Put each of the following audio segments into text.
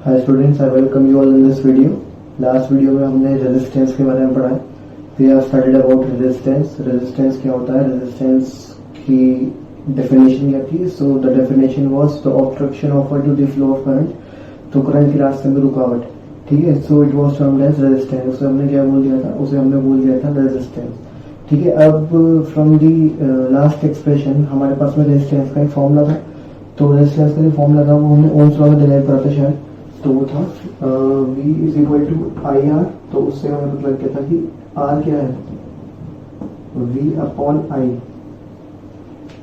Hi students, I welcome you all in this video. Last video में हमने resistance के बारे में पढ़ा है। We have studied about resistance. Resistance क्या होता है, रेजिस्टेंस की डेफिनेशन क्या थी। So the definition was the obstruction offered to the flow of current, तो करंट के रास्ते में रुकावट। ठीक है, so it was termed as resistance. उसे हमने क्या बोल दिया था, उसे हमने बोल दिया था रेजिस्टेंस। ठीक है, अब फ्रॉम दी लास्ट एक्सप्रेशन हमारे पास में रेजिस्टेंस का एक फॉर्मूला था। तो रेजिस्टेंस का जो फॉर्मूला था वो हमने ओम्स लॉ में डिराइव करा था शायद। तो वो था V is equal to I R. तो उससे हमें मतलब क्या था कि R क्या है, V अपॉन आई।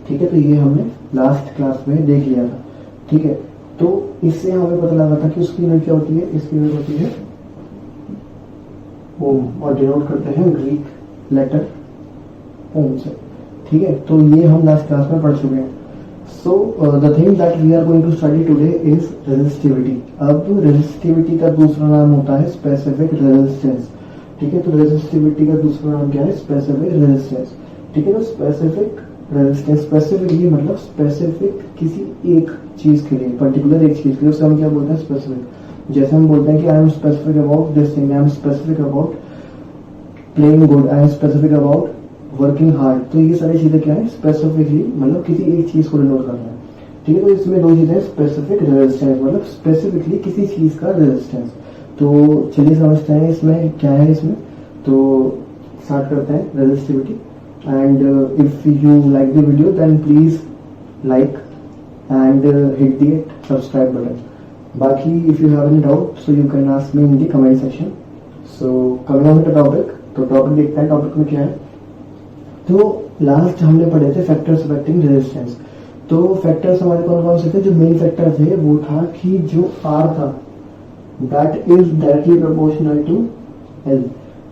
ठीक है, तो ये हमने लास्ट क्लास में देख लिया था। ठीक है, तो इससे हमें पता लगा था कि उसकी यूनिट क्या होती है, इसकी यूनिट होती है ओम, और डिनोट करते हैं ग्रीक लेटर ओम से। ठीक है, तो ये हम लास्ट क्लास में पढ़ चुके हैं। So the thing that we are going to study today is resistivity। अब resistivity का दूसरा नाम होता है specific resistance। ठीक है, तो resistivity का दूसरा नाम क्या है, specific resistance। ठीक है, तो specific resistance, specifically मतलब specific किसी एक चीज के लिए, particular एक चीज के लिए, उसे हम क्या बोलते हैं, specific। जैसे हम बोलते हैं कि I am specific about this thing, I am specific about playing good, I am specific about working hard. तो ये सारी चीजें क्या है, स्पेसिफिकली मतलब किसी एक चीज को डिनोट करना है। ठीक है, तो इसमें दो चीजें, स्पेसिफिक रेजिस्टेंस मतलब स्पेसिफिकली किसी चीज का रेजिस्टेंस। तो चलिए समझते हैं इसमें क्या है। इसमें तो स्टार्ट करते हैं resistivity. And if you like the video then please like and hit the subscribe button. बाकी if you have any doubt so you can ask me in the comment section. So coming on to topic, तो topic देखते हैं topic में क्या है। तो last हमने पढ़े थे फैक्टर्स अफेक्टिंग रेजिस्टेंस। तो फैक्टर्स हमारे कौन कौन से थे, जो मेन फैक्टर थे वो था कि जो R था that is directly proportional to L।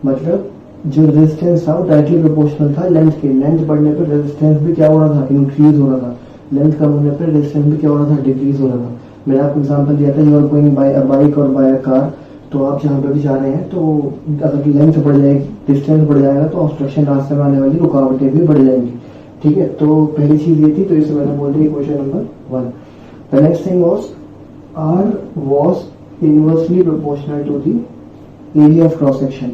मतलब जो रेजिस्टेंस था वो डायरेक्टली प्रोपोर्शनल था लेंथ के। लेंथ बढ़ने पर रेजिस्टेंस भी क्या हो रहा था, इंक्रीज हो रहा था। लेंथ कम होने पर रेजिस्टेंस भी क्या हो रहा था, डिक्रीज हो रहा था। मैंने आपको एग्जांपल दिया था, you are going by a bike और बाय अ कार। तो आप जहाँ पे भी जा रहे हैं तो अगर लेंथ बढ़ जाएगी, डिस्टेंस बढ़ जाएगा तो ऑब्स्ट्रक्शन रास्ते में आने वाली रुकावटें भी बढ़ जाएंगी। ठीक है, तो पहली चीज ये थी, तो इसे मैंने बोल दी question number 1। The next thing was R was inversely proportional to the area of cross section.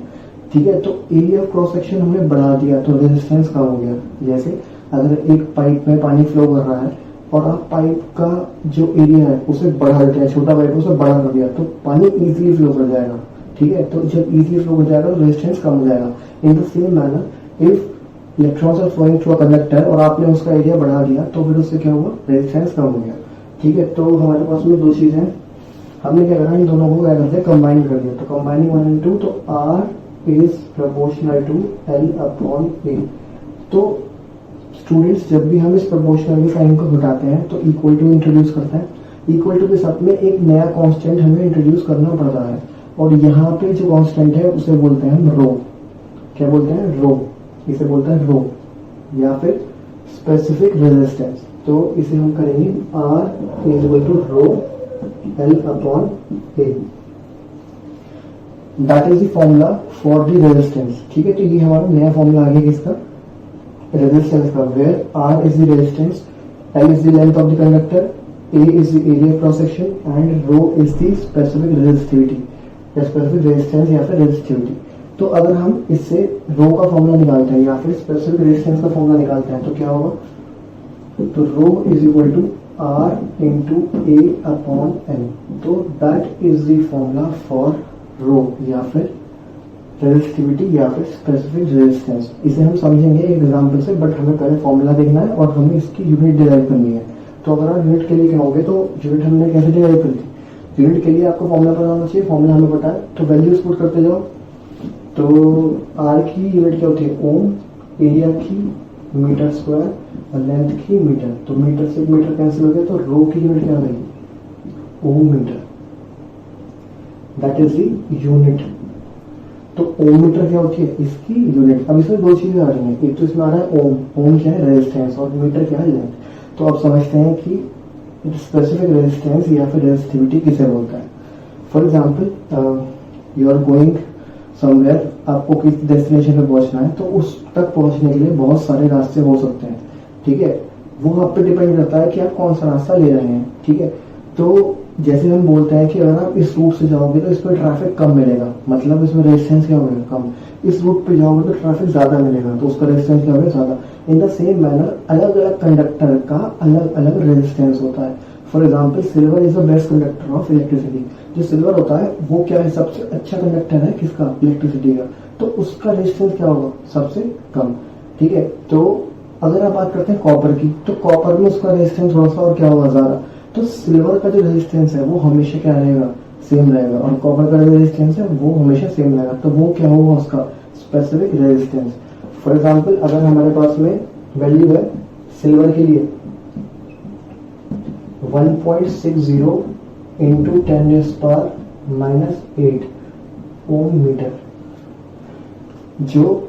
ठीक है, तो एरिया ऑफ क्रॉस सेक्शन हमने बढ़ा दिया तो रेजिस्टेंस कम हो गया। जैसे अगर एक पाइप में पानी फ्लो कर रहा है और आप पाइप का जो एरिया है उसे बढ़ा देते हैं, छोटा पाइप उसे बड़ा कर दिया तो पानी इजीली फ्लो कर जाएगा। ठीक है, तो जब इजीली फ्लो कर जाएगा तो रेजिस्टेंस कम हो जाएगा। In the same manner if electrons are flowing through a conductor और आपने उसका एरिया बढ़ा दिया तो फिर उससे क्या हुआ, रेजिस्टेंस कम हो गया। ठीक है, तो हमारे पास में दो चीजें हैं, हमने क्या करा, इन दोनों को क्या करते हैं, कंबाइन कर दिया। तो कंबाइनिंग 1 and 2, तो R is proportional to L upon A। तो स्टूडेंट्स जब भी हम इस प्रोपोर्शनल साइन को घटाते हैं तो इक्वल टू इंट्रोड्यूस करते हैं। इक्वल टू के साथ में एक नया कांस्टेंट हमें इंट्रोड्यूस करना पड़ता है, और यहाँ पे जो कांस्टेंट है उसे बोलते हैं रो। क्या बोलते हैं, रो। इसे बोलते हैं रो या फिर स्पेसिफिक रेजिस्टेंस। तो इसे हम करेंगे R is equal to rho L upon A। That is the formula for the resistance. ठीक है, तो ये हमारा नया फॉर्मूला आ गया किसका, रेजिस्टेंस का, where R is the resistance, L is the length of the conductor, A is the area of cross section and rho is the specific resistivity या specific resistance या फिर resistivity। तो अगर हम इससे रो का फॉर्मूला निकालते हैं या फिर स्पेसिफिक रेजिस्टेंस का फॉर्मूला निकालते हैं तो क्या होगा, तो rho is equal to R into A upon L। तो that is the formula for rho या फिर रेजिस्टिविटी या फिर स्पेसिफिक रेजिस्टेंस। इसे हम समझेंगे एक एग्जांपल से, बट हमें पहले फॉर्मूला देखना है और हमें इसकी यूनिट डिराइव करनी है। तो अगर आप यूनिट के लिए कहोगे तो यूनिट हमने कैसे डिराइव करी थी, यूनिट के लिए आपको फॉर्मूला पता होना चाहिए। फॉर्मूला हमें पता है तो वैल्यूज पुट करते जाओ। तो R की यूनिट क्या होती है, ओम, एरिया की मीटर स्क्वायर और लेंथ की मीटर। तो मीटर से मीटर कैंसिल हो गया, तो रो की यूनिट क्या रहेगी, ohm metre. That is the unit. तो ओम मीटर क्या होती है, इसकी यूनिट। अब इसमें दो चीजें आ रही हैं, एक तो इसमें आ रहा है ओम, ओम क्या है, रेजिस्टेंस, और मीटर क्या है, लेंथ। तो आप समझते हैं कि स्पेसिफिक रेजिस्टेंस या फिर रेजिस्टिविटी किसे बोलता है। For example you are going somewhere, आपको किसी डेस्टिनेशन पे पहुंचना है, तो उस तक पहुंचने के लिए बहुत सारे रास्ते हो सकते हैं। ठीक है, वो आप पे डिपेंड करता है कि आप कौन सा रास्ता ले रहे हैं। ठीक है, तो जैसे हम बोलते हैं कि अगर आप इस रूट से जाओगे तो इस पर ट्रैफिक कम मिलेगा, मतलब इसमें रेजिस्टेंस क्या होगा, कम। इस रूट पे जाओगे तो ट्रैफिक ज्यादा मिलेगा, तो उसका रेजिस्टेंस क्या होगा, ज्यादा। इन द सेम मैनर अलग अलग कंडक्टर का अलग अलग रेजिस्टेंस होता है। For example silver is the best conductor of electricity. जो सिल्वर होता है वो क्या है, सबसे अच्छा कंडक्टर है किसका, इलेक्ट्रिसिटी का, तो उसका रेजिस्टेंस क्या होगा, सबसे कम। ठीक है, तो अगर आप बात करते हैं कॉपर की, तो कॉपर में उसका रेजिस्टेंस थोड़ा सा और क्या होगा, ज्यादा। तो सिल्वर का जो रेजिस्टेंस है वो हमेशा क्या रहेगा, सेम रहेगा, और कॉपर का जो रेजिस्टेंस है वो हमेशा सेम रहेगा। तो वो क्या होगा, उसका स्पेसिफिक रेजिस्टेंस। फॉर एग्जाम्पल अगर हमारे पास में वैल्यू है सिल्वर के लिए 1.60 इंटू 10⁻⁻8 ओम मीटर, जो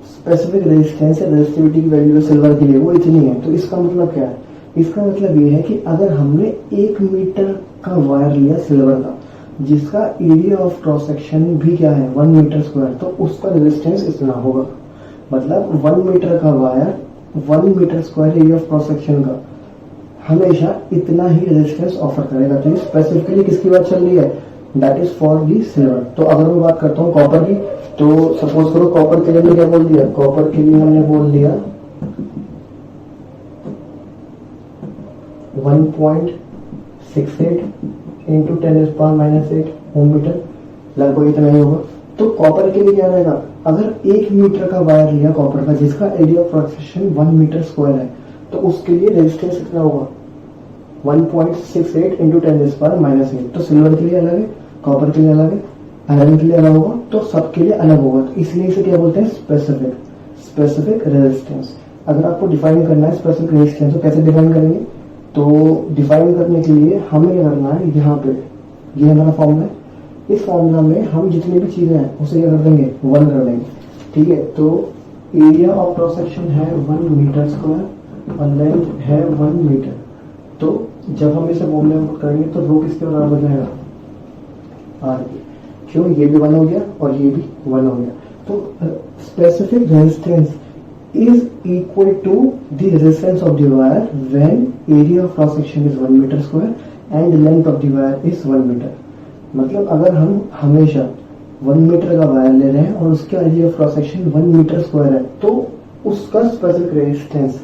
स्पेसिफिक रेजिस्टेंस है, रेजिस्टिविटी की वैल्यू सिल्वर के लिए वो इतनी है। तो इसका मतलब क्या है, इसका मतलब ये है कि अगर हमने 1 मीटर का वायर लिया सिल्वर का, जिसका एरिया ऑफ क्रॉस सेक्शन भी क्या है, 1 मीटर स्क्वायर, तो उसका रेजिस्टेंस इतना होगा। मतलब 1 मीटर का wire 1 metre square area of cross section का हमेशा इतना ही रेजिस्टेंस ऑफर करेगा। तो ये स्पेसिफिकली किसकी बात चल रही है, that is for the silver. तो अगर मैं बात करता हूँ कॉपर की, तो सपोज करो कॉपर के लिए मैं क्या बोल दिया, कॉपर के लिए हमने बोल दिया 1.68 इंटू 10⁻⁻8 ओम मीटर, लगभग इतना ही होगा। तो कॉपर के लिए क्या रहेगा, अगर 1 मीटर का वायर लिया कॉपर का, जिसका area of cross section 1 metre square है, तो उसके लिए रेजिस्टेंस कितना होगा, 1.68 इंटू 10⁻⁻8। तो सिल्वर के लिए अलग है, कॉपर के लिए अलग है, आयरन के लिए अलग होगा, तो सबके लिए अलग होगा। तो इसलिए इसे क्या बोलते हैं, स्पेसिफिक रेजिस्टेंस। अगर आपको डिफाइन करना है स्पेसिफिक रेजिस्टेंस तो कैसे डिफाइन करेंगे, तो डिफाइन करने के लिए हमें क्या करना है, यहाँ पे ये हमारा फॉर्मूला है, इस फॉर्मूला में हम जितनी भी चीजें हैं उसे क्या कर देंगे, 1 कर देंगे। ठीक है, तो एरिया ऑफ क्रॉस सेक्शन है 1 मीटर स्क्वायर और लेंथ है 1 मीटर। तो जब हम इसे फॉर्मूले में पुट करेंगे तो रो किसके बराबर हो जाएगा, आर की। क्यों, ये भी 1 हो गया और ये भी 1 हो गया। तो specific resistance is equal to the resistance of the wire when area of cross section is 1 meter square and length of the wire is 1 meter। मतलब अगर हम हमेशा 1 मीटर का वायर ले रहे हैं और उसका area of cross section 1 metre square है, तो उसका स्पेसिफिक रेजिस्टेंस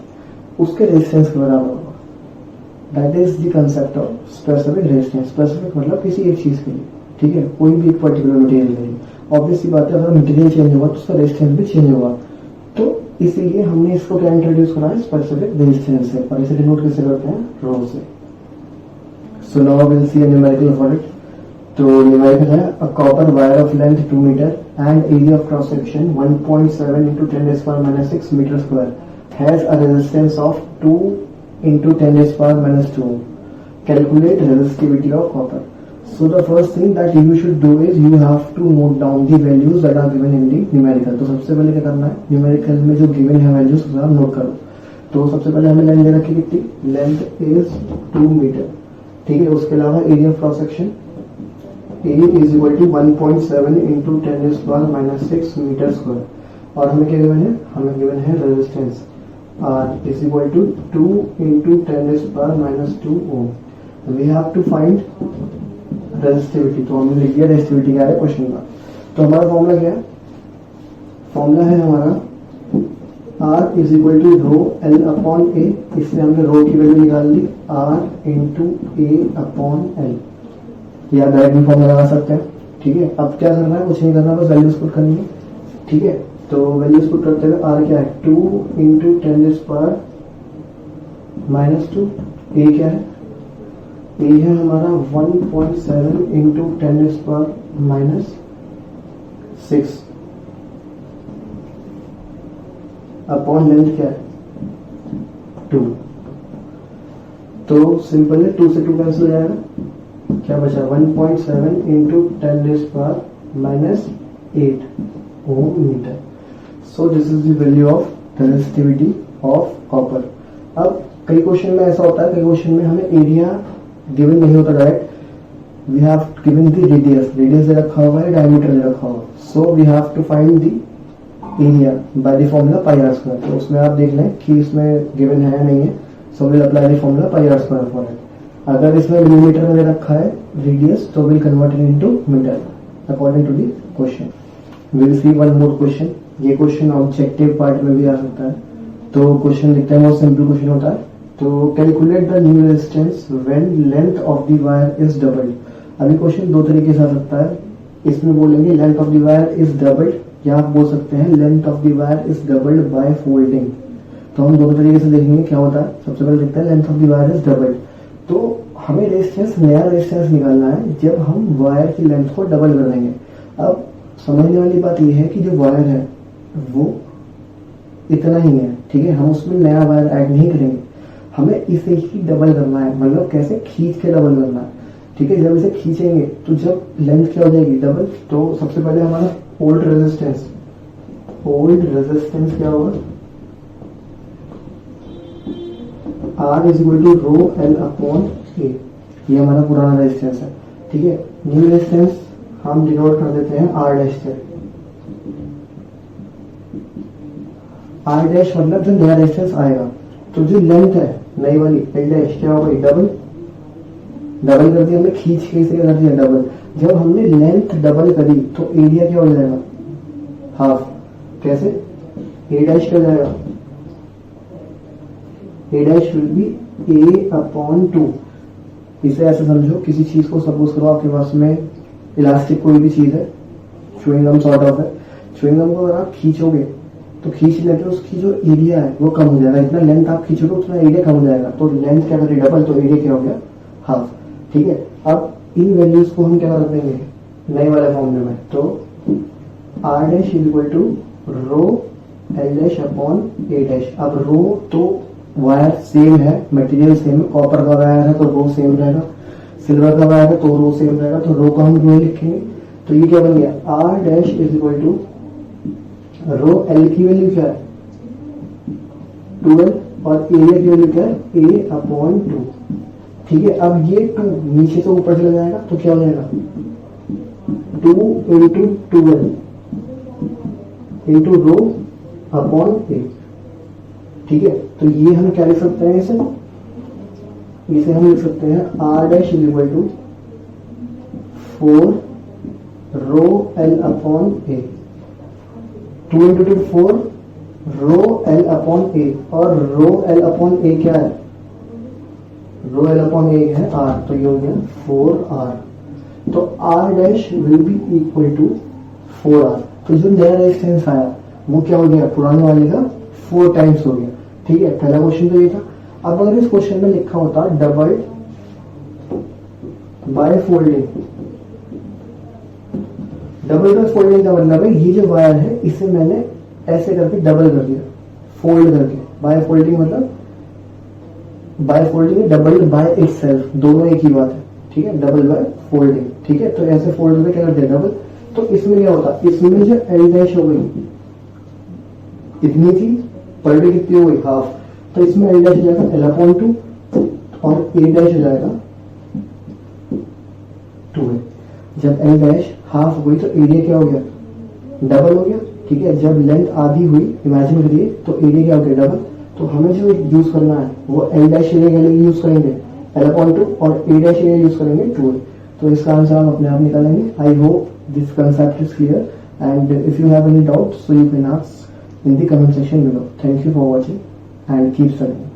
उसके रेजिस्टेंस के बराबर होगा। That is the concept of specific resistance. Specific मतलब किसी एक चीज के लिए, ठीक है, कोई भी एक पर्टिकुलर मटेरियल के लिए। ऑब्वियसली बात है, अगर मटेरियल चेंज होगा तो उसका रेजिस्टेंस भी चेंज होगा। तो इसीलिए हमने इसको क्या इंट्रोड्यूस करा है, स्पेसिफिक रेजिस्टेंस से, और इसे डिनोट कैसे करते हैं, रो से। So now we will see a numerical for it. तो न्यूमेरिकल है, a copper wire of length 2 metre and area of cross section 1.7 into 10⁻⁻6 metre square has a resistance of 2 into 10⁻⁻2। Calculate resistivity of copper. So the first thing that you should do is you have to note down the values that are given in the numerical। तो सबसे पहले क्या करना है, numerical में जो given है values उसे आप नोट करो। तो सबसे पहले हमें लेंथ दे रखी कितनी, लेंथ इज 2 मीटर। ठीक है, उसके अलावा area of cross section A is equal to 1.7 into 10⁻⁻6 metre square. और हमें क्या गिवन है, हमें गिवन है resistance R is equal to 2 into 10⁻⁻2 ohm. We have to find resistivity. तो हमने लिख दिया रेजिस्टिविटी क्या है क्वेश्चन का। तो हमारा फॉर्मूला क्या है, फॉर्मूला है हमारा R is equal to rho L upon A. इससे हमने रो की वैल्यू निकाल ली, R into A upon L, या डायरेक्ट भी फॉर्मूला लगा सकते हैं। ठीक है, अब क्या करना है, कुछ नहीं करना, बस वैल्यूज पुट करनी है। ठीक है, तो वैल्यूज पुट करते हुए R क्या है, 2 इंटू 10⁻⁻2। ए क्या है, ए है हमारा 1.7 इंटू 10⁻⁻6 अपॉन लेंथ क्या है 2। तो सिंपल है, 2 से 2 कैंसिल हो जाएगा, क्या बचा 1.7 into 10⁻⁻8 ohm metre. So this is the value of resistivity of copper. अब कई क्वेश्चन में ऐसा होता है, कई क्वेश्चन में हमें एरिया गिवन नहीं होता direct, we have given the radius दे रखा हुआ है, डायमीटर दे रखा हुआ। So we have to find the area by the formula pi are square. तो उसमें आप देख लें कि इसमें गिवन है या नहीं है। So will apply the formula pi are square for it. अगर इसमें मिलीमीटर में दे रखा है रेडियस तो will convert it into metre according to the question. Will see one more question. ये क्वेश्चन ऑब्जेक्टिव पार्ट में भी आ सकता है। तो क्वेश्चन लिखते हैं, बहुत सिंपल क्वेश्चन होता है। तो calculate the new resistance when length of the wire is doubled. अभी क्वेश्चन दो तरीके से आ सकता है। इसमें बोलेंगे length of the wire is doubled, या आप बोल सकते हैं length of the wire is doubled by folding. तो हम दोनों तरीके से देखेंगे क्या होता है। सबसे पहले देखते हैं length of the wire is doubled. तो हमें रेजिस्टेंस, नया रेजिस्टेंस निकालना है जब हम वायर की लेंथ को डबल कर देंगे। अब समझने वाली बात यह है कि जो वायर है वो इतना ही है, ठीक है। हम उसमें नया वायर ऐड नहीं करेंगे, हमें इसे ही डबल करना है। मतलब कैसे, खींच के डबल करना है, ठीक है। जब इसे खींचेंगे तो जब लेंथ क्या हो जाएगी डबल, तो सबसे पहले हमारा ओल्ड रेजिस्टेंस क्या होगा, R is equal to rho L upon A. ये हमारा पुराना रेजिस्टेंस है, ठीक है। न्यू रेजिस्टेंस हम डिनोट कर देते हैं R डैश से। R डैश मतलब जो नया रेजिस्टेंस आएगा। तो जो लेंथ है नई वाली L डैश क्या होगी, डबल कर दिया हमने, खींच के इसे कर दिया डबल। जब हमने लेंथ डबल करी तो एरिया क्या हो जाएगा, हाफ। कैसे, ए डैश क्या हो जाएगा, A dash will be A upon 2। इसे ऐसे समझो, किसी चीज को सपोज करो आपके पास में इलास्टिक कोई भी चीज है, च्युइंगम सॉर्ट ऑफ है। च्युइंगम को अगर आप खींचोगे तो खींच लेते उसकी जो एरिया है वो कम हो जाएगा। इतना लेंथ आप खींचोगे उतना एरिया कम हो जाएगा। तो लेंथ क्या करें डबल, तो एरिया क्या हो गया, हाफ, ठीक है। अब इन वैल्यूज को हम क्या कर देंगे नए वाले फॉर्मूले में। तो R dash is equal to rho L dash upon A dash. अब रो तो वायर सेम है, मटेरियल सेम है। कॉपर का वायर है तो रो सेम रहेगा, सिल्वर का वायर है तो रो सेम रहेगा। तो रो का हम रो लिखेंगे। तो ये क्या बन गया, R dash is equal to rho L की वैल्यू क्या है 12 और एरिया की वैल्यू क्या है ए अपॉन 2, ठीक है। अब ये 2 नीचे से ऊपर चला जाएगा तो क्या हो जाएगा 2 इंटू 12 इंटू रो अपॉन ए, ठीक है। तो ये हम क्या लिख सकते हैं, इसे हम लिख सकते हैं R dash is equal to 4 rho L upon A. 2 into 2 4 rho L upon A, और रो एल अपॉन ए क्या है, रो एल अपॉन ए है R, तो ये हो गया 4R। तो R dash will be equal to 4R। तो जो नया रेजिस्टेंस आया वो क्या हो गया, पुराने वाले का 4 टाइम्स हो गया, ठीक है। पहला क्वेश्चन तो ये था। अब अगर इस क्वेश्चन में लिखा होता doubled by folding, double by folding का मतलब है ये जो वायर है इसे मैंने ऐसे करके डबल कर दिया, फोल्ड करके। बाय फोल्डिंग मतलब by folding double by itself, दोनों एक ही बात है, ठीक है। डबल बाय फोल्डिंग, ठीक है। तो ऐसे फोल्ड करके क्या कर दिया डबल। तो इसमें क्या होता, इसमें जो एल डैश हो गई इतनी थी, पर डे कितनी हो गई, हाफ। तो इसमें एल डैश हो जाएगा एल अपॉन 2 और ए डैश हो जाएगा 2। जब एल डैश हाफ हो गई तो एरिया क्या हो गया, डबल हो गया, ठीक है। जब लेंथ आधी हुई, इमेजिन करिए, तो एरिया क्या हो गया, डबल। तो हमें जो यूज करना है वो एल डैश एरिया के लिए यूज करेंगे एल अपॉन 2 और ए डैश एरिया यूज करेंगे 12। तो इसका आंसर हम अपने आप निकालेंगे। I hope this concept is clear, and if you have any doubt so you can ask in the comment section below. Thank you for watching and keep studying.